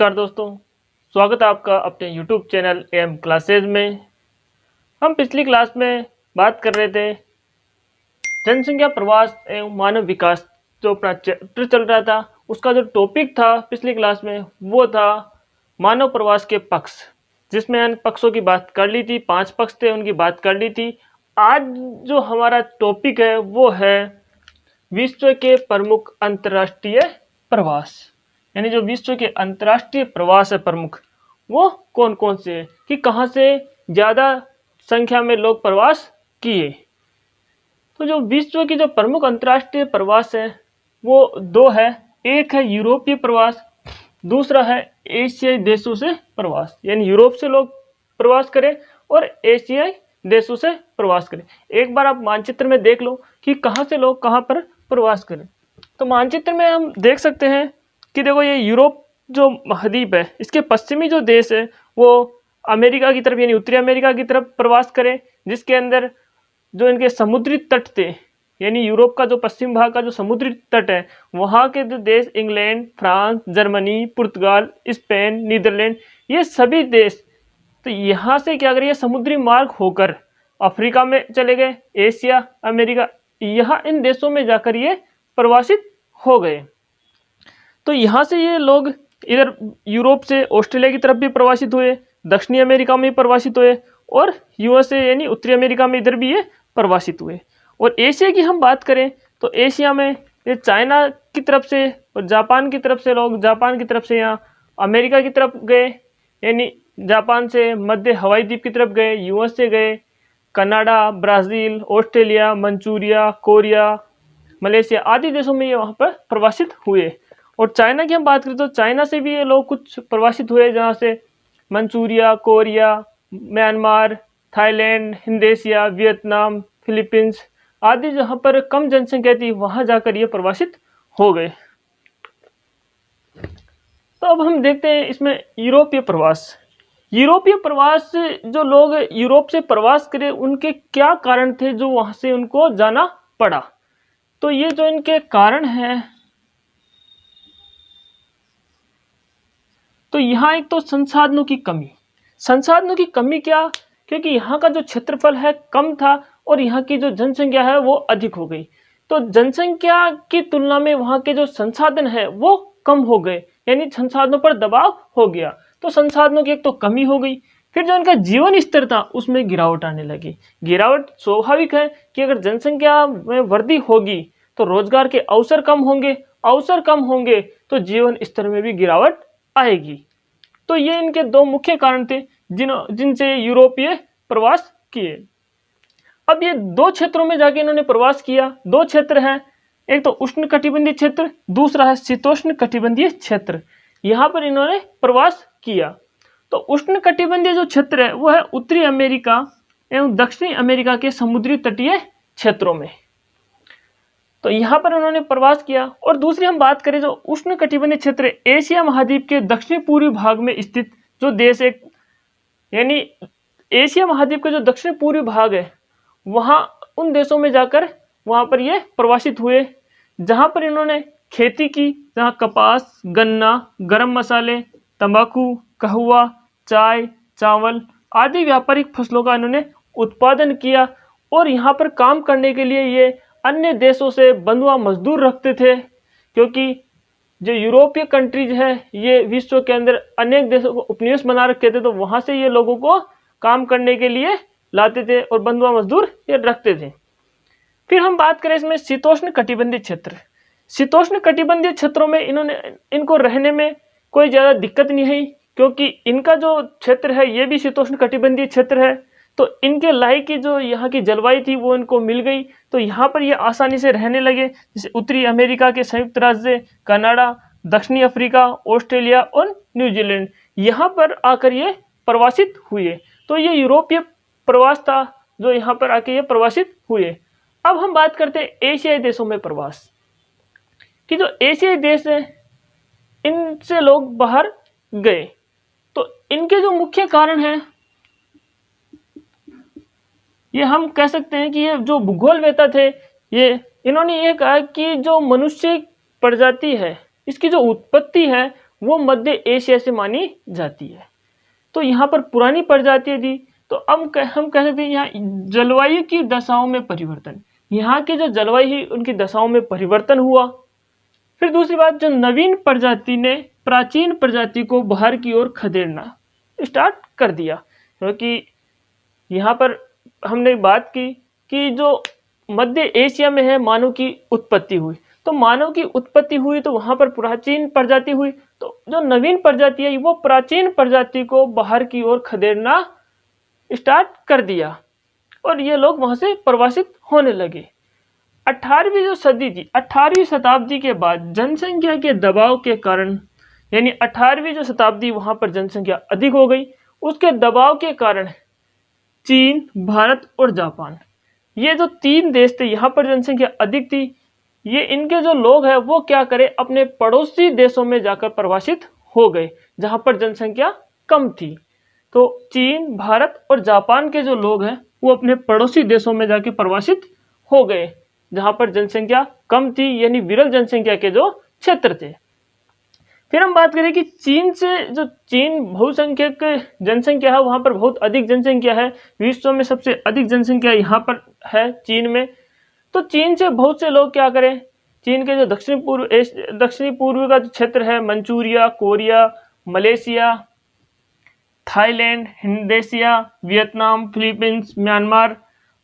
नमस्कार दोस्तों, स्वागत है आपका अपने YouTube चैनल एम क्लासेज में। हम पिछली क्लास में बात कर रहे थे जनसंख्या प्रवास एवं मानव विकास, जो अपना चैप्टर चल रहा था उसका जो टॉपिक था पिछली क्लास में वो था मानव प्रवास के पक्ष, जिसमें अन्य पक्षों की बात कर ली थी। 5 पक्ष थे, उनकी बात कर ली थी। आज जो हमारा टॉपिक है वो है विश्व के प्रमुख अंतर्राष्ट्रीय प्रवास, यानी जो विश्व के अंतर्राष्ट्रीय प्रवास है प्रमुख, वो कौन कौन से हैं कि कहाँ से ज़्यादा संख्या में लोग प्रवास किए। तो जो विश्व की जो प्रमुख अंतर्राष्ट्रीय प्रवास है वो 2 है। एक है यूरोपीय प्रवास, दूसरा है एशियाई देशों से प्रवास, यानी यूरोप से लोग प्रवास करें और एशियाई देशों से प्रवास करें। एक बार आप मानचित्र में देख लो कि कहाँ से लोग कहाँ पर प्रवास करें। तो मानचित्र में हम देख सकते हैं कि देखो, ये यूरोप जो महाद्वीप है इसके पश्चिमी जो देश है वो अमेरिका की तरफ यानी उत्तरी अमेरिका की तरफ प्रवास करें, जिसके अंदर जो इनके समुद्री तट थे, यानी यूरोप का जो पश्चिम भाग का जो समुद्री तट है वहाँ के जो देश इंग्लैंड, फ्रांस, जर्मनी, पुर्तगाल, स्पेन, नीदरलैंड, ये सभी देश, तो यहाँ से क्या करें, समुद्री मार्ग होकर अफ्रीका में चले गए, एशिया, अमेरिका, यहाँ इन देशों में जाकर ये प्रवासित हो गए। तो यहाँ से ये लोग इधर यूरोप से ऑस्ट्रेलिया की तरफ भी प्रवासित हुए, दक्षिणी अमेरिका में भी प्रवासित हुए और यूएसए यानी उत्तरी अमेरिका में इधर भी ये प्रवासित हुए। और एशिया की हम बात करें तो एशिया में ये चाइना की तरफ से और जापान की तरफ से लोग जापान की तरफ से यहाँ अमेरिका की तरफ गए, यानी जापान से मध्य हवाई द्वीप की तरफ गए, यूएसए गए, Canada, Brazil, Australia, Manchuria, Korea, Malaysia आदि देशों में ये वहाँ पर प्रवासित हुए। और चाइना की हम बात करें तो चाइना से भी ये लोग कुछ प्रवासित हुए, जहाँ से Manchuria, Korea, Myanmar, Thailand, Indonesia, Vietnam, Philippines आदि जहाँ पर कम जनसंख्या थी वहाँ जाकर ये प्रवासित हो गए। तो अब हम देखते हैं इसमें यूरोपीय प्रवास। यूरोपीय प्रवास जो लोग यूरोप से प्रवास करे उनके क्या कारण थे जो वहाँ से उनको जाना पड़ा। तो ये जो इनके कारण हैं, तो यहाँ एक तो संसाधनों की कमी। संसाधनों की कमी क्या? क्योंकि यहाँ का जो क्षेत्रफल है कम था और यहाँ की जो जनसंख्या है वो अधिक हो गई। तो जनसंख्या की तुलना में वहाँ के जो संसाधन है वो कम हो गए, यानी संसाधनों पर दबाव हो गया। तो संसाधनों की एक तो कमी हो गई। फिर जो इनका जीवन स्तर था उसमें गिरावट आने लगी। गिरावट स्वाभाविक है कि अगर जनसंख्या में वृद्धि होगी तो रोजगार के अवसर कम होंगे, अवसर कम होंगे तो जीवन स्तर में भी गिरावट आएगी। तो ये इनके 2 मुख्य कारण थे जिनसे यूरोपीय प्रवास किए। अब ये 2 क्षेत्रों में जाके इन्होंने प्रवास किया। 2 क्षेत्र हैं, एक तो उष्ण कटिबंधीय क्षेत्र, दूसरा है शीतोष्ण कटिबंधीय क्षेत्र। यहाँ पर इन्होंने प्रवास किया। तो उष्ण कटिबंधीय जो क्षेत्र है वो है उत्तरी अमेरिका एवं दक्षिणी अमेरिका के समुद्री तटीय क्षेत्रों में। तो यहाँ पर उन्होंने प्रवास किया। और दूसरी हम बात करें जो उष्ण कटिबंधीय क्षेत्र एशिया महाद्वीप के दक्षिणी पूर्वी भाग में स्थित जो देश है, यानी एशिया महाद्वीप का जो दक्षिण पूर्वी भाग है वहाँ उन देशों में जाकर वहाँ पर ये प्रवासित हुए, जहाँ पर इन्होंने खेती की, जहाँ कपास, गन्ना, गरम मसाले, तंबाकू, कहवा, चाय, चावल आदि व्यापारिक फसलों का इन्होंने उत्पादन किया। और यहाँ पर काम करने के लिए ये अन्य देशों से बंधुआ मजदूर रखते थे, क्योंकि जो यूरोपीय कंट्रीज है ये विश्व के अंदर अनेक देशों को उपनिवेश बना रखे थे, तो वहाँ से ये लोगों को काम करने के लिए लाते थे और बंधुआ मजदूर ये रखते थे। फिर हम बात करें इसमें शीतोष्ण कटिबंधीय क्षेत्र। शीतोष्ण कटिबंधीय क्षेत्रों में इनको रहने में कोई ज़्यादा दिक्कत नहीं है, क्योंकि इनका जो क्षेत्र है ये भी शीतोष्ण कटिबंधीय क्षेत्र है। तो इनके लायक की जो यहाँ की जलवायु थी वो इनको मिल गई, तो यहाँ पर ये आसानी से रहने लगे। जैसे उत्तरी अमेरिका के संयुक्त राज्य, कनाडा, दक्षिणी अफ्रीका, ऑस्ट्रेलिया और न्यूजीलैंड, यहाँ पर आकर ये प्रवासित हुए। तो ये यूरोपीय प्रवास था जो यहाँ पर आके ये प्रवासित हुए। अब हम बात करते हैं एशियाई देशों में प्रवास कि जो एशियाई देश है इनसे लोग बाहर गए। तो इनके जो मुख्य कारण हैं ये हम कह सकते हैं कि ये जो भूगोलवेत्ता थे इन्होंने ये कहा कि जो मनुष्य प्रजाति है इसकी जो उत्पत्ति है वो मध्य एशिया से मानी जाती है। तो यहाँ पर पुरानी प्रजातियां थी, तो हम कह सकते हैं यहाँ जलवायु की दशाओं में परिवर्तन, यहाँ की जो जलवायु है उनकी दशाओं में परिवर्तन हुआ। फिर दूसरी बात, जो नवीन प्रजाति ने प्राचीन प्रजाति को बाहर की ओर खदेड़ना स्टार्ट कर दिया, क्योंकि यहाँ पर हमने बात की कि जो मध्य एशिया में है मानव की उत्पत्ति हुई, तो मानव की उत्पत्ति हुई तो वहां पर प्राचीन प्रजाति हुई, तो जो नवीन प्रजाति है वो प्राचीन प्रजाति को बाहर की ओर खदेड़ना स्टार्ट कर दिया और ये लोग वहां से प्रवासित होने लगे। 18वीं जो सदी थी, 18वीं शताब्दी के बाद जनसंख्या के दबाव के कारण, यानी 18वीं जो शताब्दी वहां पर जनसंख्या अधिक हो गई, उसके दबाव के कारण चीन, भारत और जापान, ये जो 3 देश थे यहाँ पर जनसंख्या अधिक थी, ये इनके जो लोग हैं वो क्या करें, अपने पड़ोसी देशों में जाकर प्रवासित हो गए जहां पर जनसंख्या कम थी। तो चीन, भारत और जापान के जो लोग हैं वो अपने पड़ोसी देशों में जाके प्रवासित हो गए जहां पर जनसंख्या कम थी, यानी विरल जनसंख्या के जो क्षेत्र थे। फिर हम बात करें कि चीन से, जो चीन बहुसंख्यक जनसंख्या है वहां पर बहुत अधिक जनसंख्या है, विश्व में सबसे अधिक जनसंख्या यहाँ पर है चीन में। तो चीन से बहुत से लोग क्या करें, चीन के जो दक्षिणी पूर्व का जो क्षेत्र है, Manchuria, Korea, Malaysia, Thailand, Indonesia, Vietnam, Philippines, Myanmar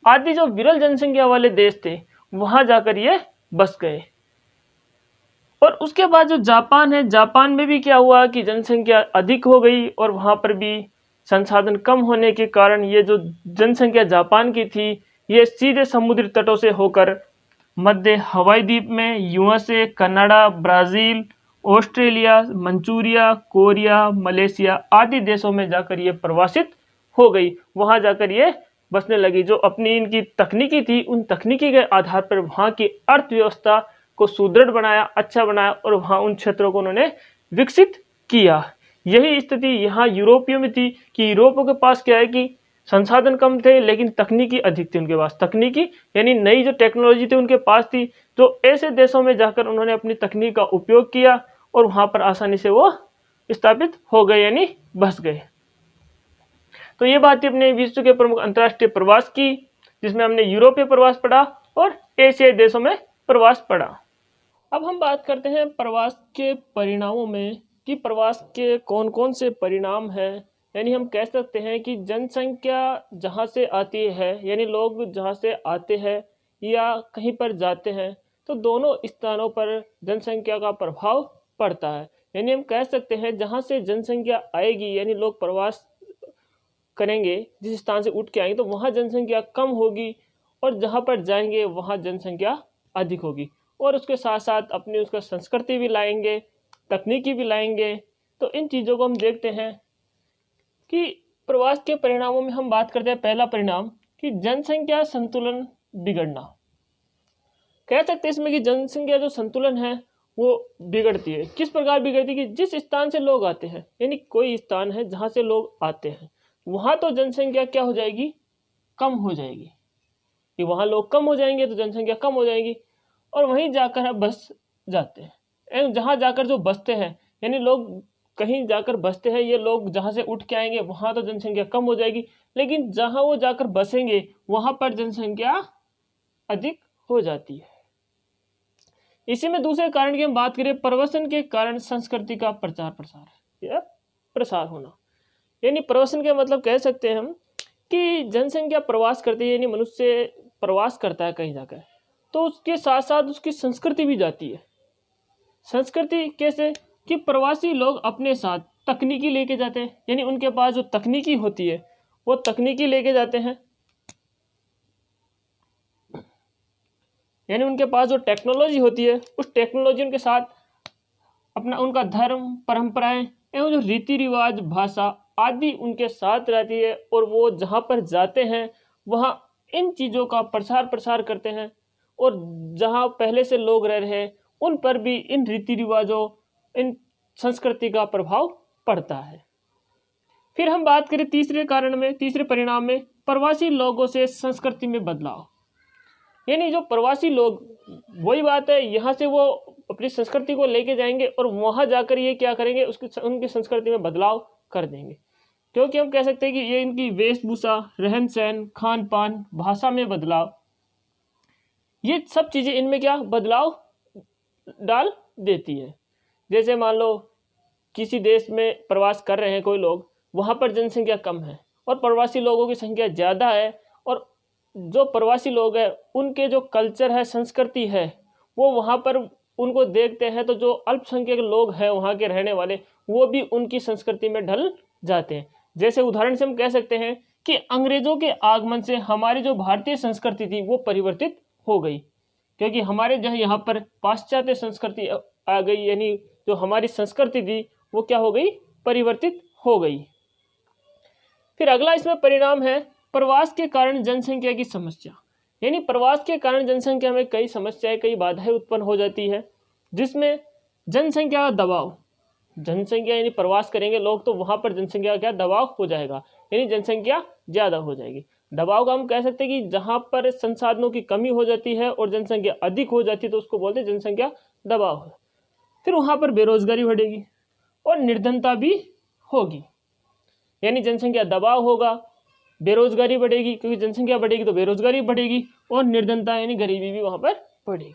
आदि जो विरल जनसंख्या वाले देश थे वहां जाकर ये बस गए। और उसके बाद जो जापान है, जापान में भी क्या हुआ कि जनसंख्या अधिक हो गई और वहां पर भी संसाधन कम होने के कारण ये जो जनसंख्या जापान की थी ये सीधे समुद्री तटों से होकर मध्य हवाई द्वीप में USA, Canada, Brazil, Australia, Manchuria, Korea, Malaysia आदि देशों में जाकर ये प्रवासित हो गई। वहां जाकर ये बसने लगी। जो अपनी इनकी तकनीकी थी उन तकनीकी के आधार पर वहां की अर्थव्यवस्था को सुदृढ़ बनाया, अच्छा बनाया और वहां उन क्षेत्रों को उन्होंने विकसित किया। यही स्थिति यहाँ यूरोपियों में थी कि यूरोपियों के पास क्या है कि संसाधन कम थे लेकिन तकनीकी अधिक थी उनके पास, तकनीकी यानी नई जो टेक्नोलॉजी थी उनके पास थी। तो ऐसे देशों में जाकर उन्होंने अपनी तकनीक का उपयोग किया और वहां पर आसानी से वो स्थापित हो गए यानी बस गए। तो ये बात थी अपने विश्व के प्रमुख अंतर्राष्ट्रीय प्रवास की, जिसमें हमने यूरोपीय प्रवास पढ़ा और एशियाई देशों में प्रवास पढ़ा। अब हम बात करते हैं प्रवास के परिणामों में कि प्रवास के कौन कौन से परिणाम हैं। यानी हम कह सकते हैं कि जनसंख्या जहाँ से आती है, यानी लोग जहाँ से आते हैं या कहीं पर जाते हैं, तो दोनों स्थानों पर जनसंख्या का प्रभाव पड़ता है। यानी हम कह सकते हैं जहाँ से जनसंख्या आएगी, यानी लोग प्रवास करेंगे, जिस स्थान से उठ के आएंगे तो वहाँ जनसंख्या कम होगी और जहाँ पर जाएंगे वहाँ जनसंख्या अधिक होगी। और उसके साथ साथ अपनी उसका संस्कृति भी लाएंगे, तकनीकी भी लाएंगे। तो इन चीज़ों को हम देखते हैं कि प्रवास के परिणामों में हम बात करते हैं। पहला परिणाम कि जनसंख्या संतुलन बिगड़ना। कह सकते हैं इसमें कि जनसंख्या जो संतुलन है वो बिगड़ती है। किस प्रकार बिगड़ती है कि जिस स्थान से लोग आते हैं, यानी कोई स्थान है जहाँ से लोग आते हैं वहाँ तो जनसंख्या क्या हो जाएगी, कम हो जाएगी। कि वहाँ लोग कम हो जाएंगे तो जनसंख्या कम हो जाएगी और वहीं जाकर अब बस जाते हैं। जहाँ जाकर जो बसते हैं, यानी लोग कहीं जाकर बसते हैं, ये लोग जहाँ से उठ के आएंगे वहाँ तो जनसंख्या कम हो जाएगी, लेकिन जहाँ वो जाकर बसेंगे वहाँ पर जनसंख्या अधिक हो जाती है। इसी में दूसरे कारण की हम बात करें, प्रवसन के कारण संस्कृति का प्रचार प्रसार या प्रसार होना। यानी प्रवसन के मतलब कह सकते हैं हम कि जनसंख्या प्रवास करती है, यानी मनुष्य प्रवास करता है कहीं जाकर, तो उसके साथ साथ उसकी संस्कृति भी जाती है। संस्कृति कैसे कि प्रवासी लोग अपने साथ तकनीकी लेके जाते हैं, यानी उनके पास जो तकनीकी होती है वो तकनीकी लेके जाते हैं। यानी उनके पास जो टेक्नोलॉजी होती है उस टेक्नोलॉजी उनके साथ अपना उनका धर्म, परंपराएं एवं जो रीति रिवाज, भाषा आदि उनके साथ रहती है और वो जहाँ पर जाते हैं वहाँ इन चीज़ों का प्रसार करते हैं और जहाँ पहले से लोग रह रहे हैं उन पर भी इन रीति रिवाजों, इन संस्कृति का प्रभाव पड़ता है। फिर हम बात करें तीसरे कारण में, तीसरे परिणाम में, प्रवासी लोगों से संस्कृति में बदलाव। यानी जो प्रवासी लोग, वही बात है, यहाँ से वो अपनी संस्कृति को लेके जाएंगे और वहाँ जाकर ये क्या करेंगे, उनकी संस्कृति में बदलाव कर देंगे। क्योंकि हम कह सकते हैं कि ये इनकी वेशभूषा, रहन सहन, खान पान, भाषा में बदलाव, ये सब चीज़ें इनमें क्या बदलाव डाल देती है। जैसे मान लो किसी देश में प्रवास कर रहे हैं कोई लोग, वहाँ पर जनसंख्या कम है और प्रवासी लोगों की संख्या ज़्यादा है, और जो प्रवासी लोग हैं उनके जो कल्चर है, संस्कृति है, वो वहाँ पर उनको देखते हैं, तो जो अल्पसंख्यक लोग हैं वहाँ के रहने वाले, वो भी उनकी संस्कृति में ढल जाते हैं। जैसे उदाहरण से हम कह सकते हैं कि अंग्रेज़ों के आगमन से हमारी जो भारतीय संस्कृति थी वो परिवर्तित हो गई, क्योंकि हमारे जहाँ यहाँ पर पाश्चात्य संस्कृति आ गई, यानी जो हमारी संस्कृति थी वो क्या हो गई, परिवर्तित हो गई। फिर अगला इसमें परिणाम है प्रवास के कारण जनसंख्या की समस्या। यानी प्रवास के कारण जनसंख्या में कई समस्याएं, कई बाधाएं उत्पन्न हो जाती है, जिसमें जनसंख्या का दबाव, जनसंख्या यानी प्रवास करेंगे लोग तो वहाँ पर जनसंख्या का क्या दबाव हो जाएगा, यानी जनसंख्या ज़्यादा हो जाएगी। दबाव का हम कह सकते हैं कि जहाँ पर संसाधनों की कमी हो जाती है और जनसंख्या अधिक हो जाती है तो उसको बोलते हैं जनसंख्या दबाव। फिर वहाँ पर बेरोजगारी बढ़ेगी और निर्धनता भी होगी, यानी जनसंख्या दबाव होगा, बेरोजगारी बढ़ेगी, क्योंकि जनसंख्या बढ़ेगी तो बेरोजगारी बढ़ेगी, और निर्धनता यानी गरीबी भी वहाँ पर बढ़ेगी।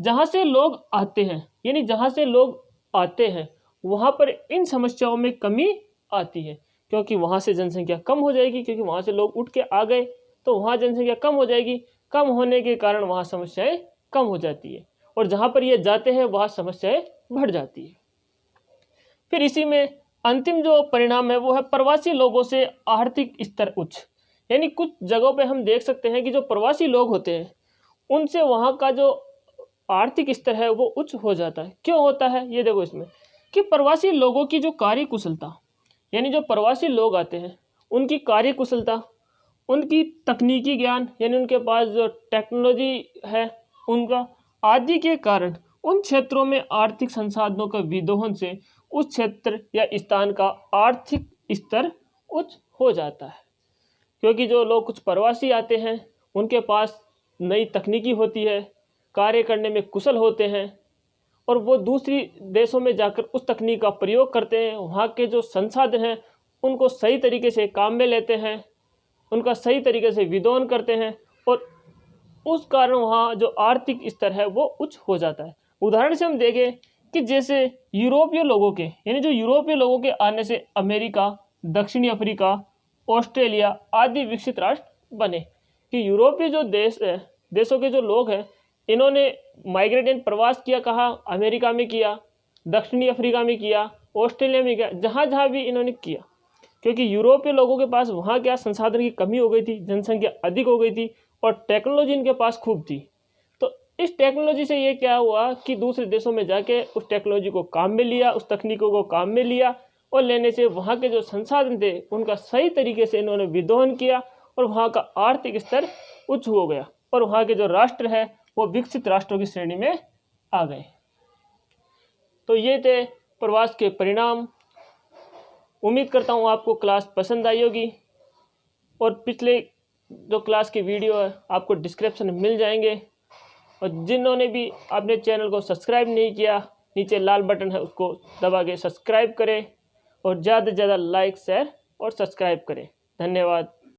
जहाँ से लोग आते हैं, यानी जहाँ से लोग आते हैं वहाँ पर इन समस्याओं में कमी आती है, क्योंकि वहाँ से जनसंख्या कम हो जाएगी, क्योंकि वहाँ से लोग उठ के आ गए तो वहाँ जनसंख्या कम हो जाएगी, कम होने के कारण वहाँ समस्याएं कम हो जाती है, और जहाँ पर ये जाते हैं वहाँ समस्याएं बढ़ जाती है। फिर इसी में अंतिम जो परिणाम है वो है प्रवासी लोगों से आर्थिक स्तर उच्च। यानी कुछ जगहों पे हम देख सकते हैं कि जो प्रवासी लोग होते हैं उनसे वहाँ का जो आर्थिक स्तर है वो उच्च हो जाता है। क्यों होता है, ये देखो इसमें कि प्रवासी लोगों की जो कार्य कुशलता, यानी जो प्रवासी लोग आते हैं उनकी कार्य कुशलता, उनकी तकनीकी ज्ञान, यानी उनके पास जो टेक्नोलॉजी है उनका, आदि के कारण उन क्षेत्रों में आर्थिक संसाधनों का विदोहन से उस क्षेत्र या स्थान का आर्थिक स्तर उच्च हो जाता है। क्योंकि जो लोग कुछ प्रवासी आते हैं उनके पास नई तकनीकी होती है, कार्य करने में कुशल होते हैं, और वो दूसरी देशों में जाकर उस तकनीक का प्रयोग करते हैं, वहाँ के जो संसाधन हैं उनको सही तरीके से काम में लेते हैं, उनका सही तरीके से विदोहन करते हैं, और उस कारण वहाँ जो आर्थिक स्तर है वो उच्च हो जाता है। उदाहरण से हम देखें कि जैसे यूरोपीय लोगों के, यानी जो यूरोपीय लोगों के आने से अमेरिका, दक्षिणी अफ्रीका, ऑस्ट्रेलिया आदि विकसित राष्ट्र बने। कि यूरोपीय जो देश है, देशों के जो लोग हैं, इन्होंने माइग्रेट यानी प्रवास किया, कहाँ, अमेरिका में किया, दक्षिणी अफ्रीका में किया, ऑस्ट्रेलिया में किया, जहाँ जहाँ भी इन्होंने किया, क्योंकि यूरोपीय लोगों के पास वहाँ क्या संसाधन की कमी हो गई थी, जनसंख्या अधिक हो गई थी और टेक्नोलॉजी इनके पास खूब थी। तो इस टेक्नोलॉजी से ये क्या हुआ कि दूसरे देशों में जाके उस टेक्नोलॉजी को काम में लिया, उस तकनीकों को काम में लिया, और लेने से वहाँ के जो संसाधन थे उनका सही तरीके से इन्होंने विदोहन किया और वहाँ का आर्थिक स्तर उच्च हो गया, और वहाँ के जो राष्ट्र है वो विकसित राष्ट्रों की श्रेणी में आ गए। तो ये थे प्रवास के परिणाम। उम्मीद करता हूँ आपको क्लास पसंद आई होगी, और पिछले जो क्लास की वीडियो है आपको डिस्क्रिप्शन में मिल जाएंगे, और जिन्होंने भी अपने चैनल को सब्सक्राइब नहीं किया, नीचे लाल बटन है उसको दबा के सब्सक्राइब करें, और ज़्यादा से ज़्यादा लाइक, शेयर और सब्सक्राइब करें। धन्यवाद।